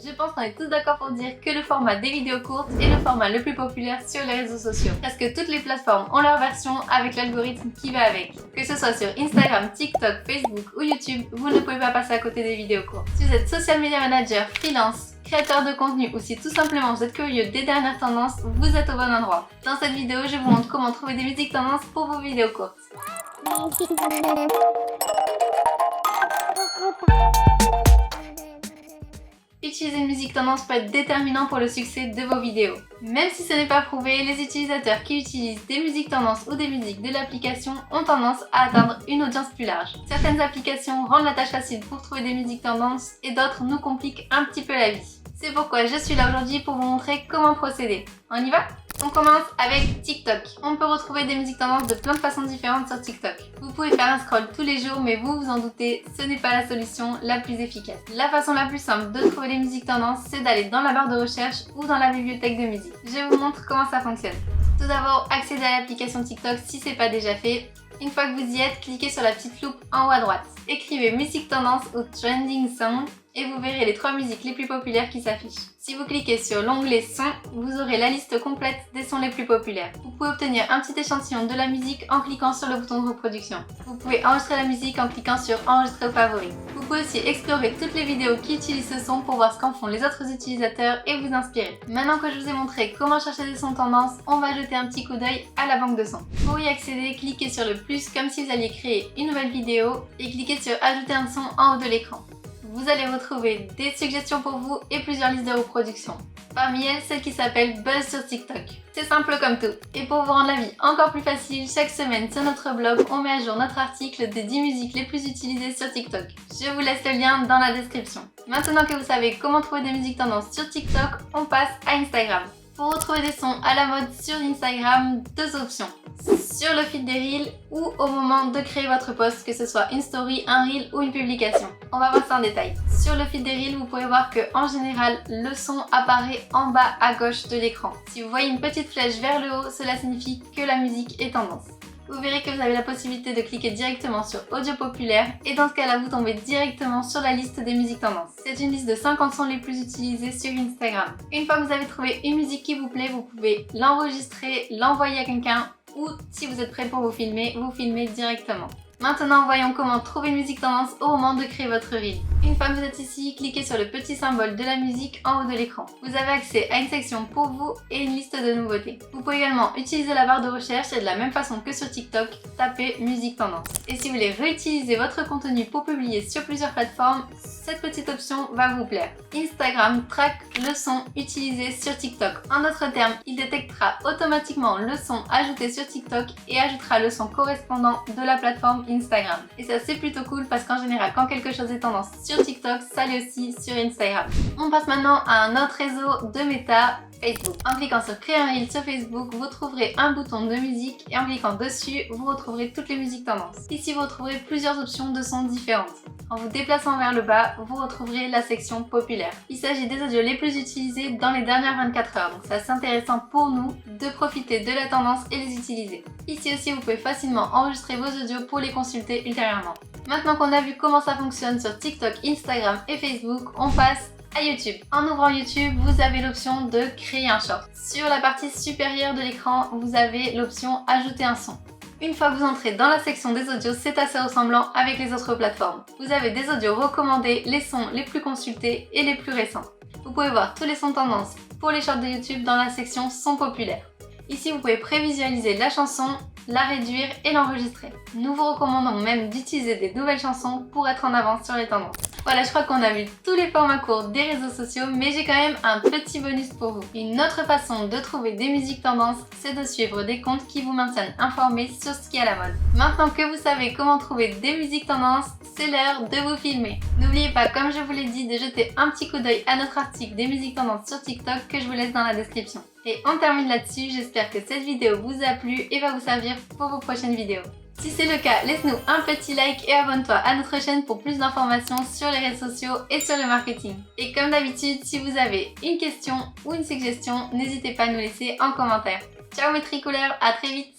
Je pense qu'on est tous d'accord pour dire que le format des vidéos courtes est le format le plus populaire sur les réseaux sociaux. Presque toutes les plateformes ont leur version avec l'algorithme qui va avec. Que ce soit sur Instagram, TikTok, Facebook ou YouTube, vous ne pouvez pas passer à côté des vidéos courtes. Si vous êtes social media manager, freelance, créateur de contenu ou si tout simplement vous êtes curieux des dernières tendances, vous êtes au bon endroit. Dans cette vidéo, je vous montre comment trouver des musiques tendances pour vos vidéos courtes. Utiliser une musique tendance peut être déterminant pour le succès de vos vidéos. Même si ce n'est pas prouvé, les utilisateurs qui utilisent des musiques tendances ou des musiques de l'application ont tendance à atteindre une audience plus large. Certaines applications rendent la tâche facile pour trouver des musiques tendances et d'autres nous compliquent un petit peu la vie. C'est pourquoi je suis là aujourd'hui pour vous montrer comment procéder. On y va ? On commence avec TikTok. On peut retrouver des musiques tendances de plein de façons différentes sur TikTok. Vous pouvez faire un scroll tous les jours, mais vous vous en doutez, ce n'est pas la solution la plus efficace. La façon la plus simple de trouver les musiques tendances, c'est d'aller dans la barre de recherche ou dans la bibliothèque de musique. Je vous montre comment ça fonctionne. Tout d'abord, accédez à l'application TikTok si ce n'est pas déjà fait. Une fois que vous y êtes, cliquez sur la petite loupe en haut à droite. Écrivez musique tendance ou trending song et vous verrez les 3 musiques les plus populaires qui s'affichent. Si vous cliquez sur l'onglet son, vous aurez la liste complète des sons les plus populaires. Vous pouvez obtenir un petit échantillon de la musique en cliquant sur le bouton de reproduction. Vous pouvez enregistrer la musique en cliquant sur enregistrer aux favoris. Vous pouvez aussi explorer toutes les vidéos qui utilisent ce son pour voir ce qu'en font les autres utilisateurs et vous inspirer. Maintenant que je vous ai montré comment chercher des sons tendances, on va jeter un petit coup d'œil à la banque de sons. Pour y accéder, cliquez sur le plus comme si vous alliez créer une nouvelle vidéo et cliquez sur ajouter un son en haut de l'écran. Vous allez retrouver des suggestions pour vous et plusieurs listes de reproduction. Parmi elles, celle qui s'appelle Buzz sur TikTok. C'est simple comme tout. Et pour vous rendre la vie encore plus facile, chaque semaine sur notre blog, on met à jour notre article des 10 musiques les plus utilisées sur TikTok. Je vous laisse le lien dans la description. Maintenant que vous savez comment trouver des musiques tendances sur TikTok, on passe à Instagram. Pour retrouver des sons à la mode sur Instagram, 2 options. Sur le feed des Reels ou au moment de créer votre post, que ce soit une story, un Reel ou une publication. On va voir ça en détail. Sur le feed des Reels, vous pouvez voir que en général, le son apparaît en bas à gauche de l'écran. Si vous voyez une petite flèche vers le haut, cela signifie que la musique est tendance. Vous verrez que vous avez la possibilité de cliquer directement sur Audio populaire et dans ce cas-là, vous tombez directement sur la liste des musiques tendances. C'est une liste de 50 sons les plus utilisés sur Instagram. Une fois que vous avez trouvé une musique qui vous plaît, vous pouvez l'enregistrer, l'envoyer à quelqu'un ou si vous êtes prêt pour vous filmez directement. Maintenant, voyons comment trouver une musique tendance au moment de créer votre reel. Une fois que vous êtes ici, cliquez sur le petit symbole de la musique en haut de l'écran. Vous avez accès à une section pour vous et une liste de nouveautés. Vous pouvez également utiliser la barre de recherche et de la même façon que sur TikTok, tapez musique tendance. Et si vous voulez réutiliser votre contenu pour publier sur plusieurs plateformes, cette petite option va vous plaire. Instagram traque le son utilisé sur TikTok. En d'autres termes, il détectera automatiquement le son ajouté sur TikTok et ajoutera le son correspondant de la plateforme Instagram. Et ça c'est plutôt cool parce qu'en général quand quelque chose est tendance sur TikTok, ça l'est aussi sur Instagram. On passe maintenant à un autre réseau de méta, Facebook. En cliquant sur créer un reel sur Facebook, vous trouverez un bouton de musique et en cliquant dessus, vous retrouverez toutes les musiques tendances. Ici vous retrouverez plusieurs options de sons différentes. En vous déplaçant vers le bas, vous retrouverez la section populaire. Il s'agit des audios les plus utilisés dans les dernières 24 heures, donc c'est assez intéressant pour nous de profiter de la tendance et les utiliser. Ici aussi, vous pouvez facilement enregistrer vos audios pour les consulter ultérieurement. Maintenant qu'on a vu comment ça fonctionne sur TikTok, Instagram et Facebook, on passe à YouTube. En ouvrant YouTube, vous avez l'option de créer un short. Sur la partie supérieure de l'écran, vous avez l'option ajouter un son. Une fois que vous entrez dans la section des audios, c'est assez ressemblant avec les autres plateformes. Vous avez des audios recommandés, les sons les plus consultés et les plus récents. Vous pouvez voir tous les sons tendances pour les shorts de YouTube dans la section sons populaires. Ici, vous pouvez prévisualiser la chanson, la réduire et l'enregistrer. Nous vous recommandons même d'utiliser des nouvelles chansons pour être en avance sur les tendances. Voilà, je crois qu'on a vu tous les formats courts des réseaux sociaux, mais j'ai quand même un petit bonus pour vous. Une autre façon de trouver des musiques tendances, c'est de suivre des comptes qui vous maintiennent informés sur ce qui est à la mode. Maintenant que vous savez comment trouver des musiques tendances, c'est l'heure de vous filmer. N'oubliez pas, comme je vous l'ai dit, de jeter un petit coup d'œil à notre article des musiques tendances sur TikTok que je vous laisse dans la description. Et on termine là-dessus, j'espère que cette vidéo vous a plu et va vous servir pour vos prochaines vidéos. Si c'est le cas, laisse-nous un petit like et abonne-toi à notre chaîne pour plus d'informations sur les réseaux sociaux et sur le marketing. Et comme d'habitude, si vous avez une question ou une suggestion, n'hésitez pas à nous laisser en commentaire. Ciao mes tricolores, à très vite.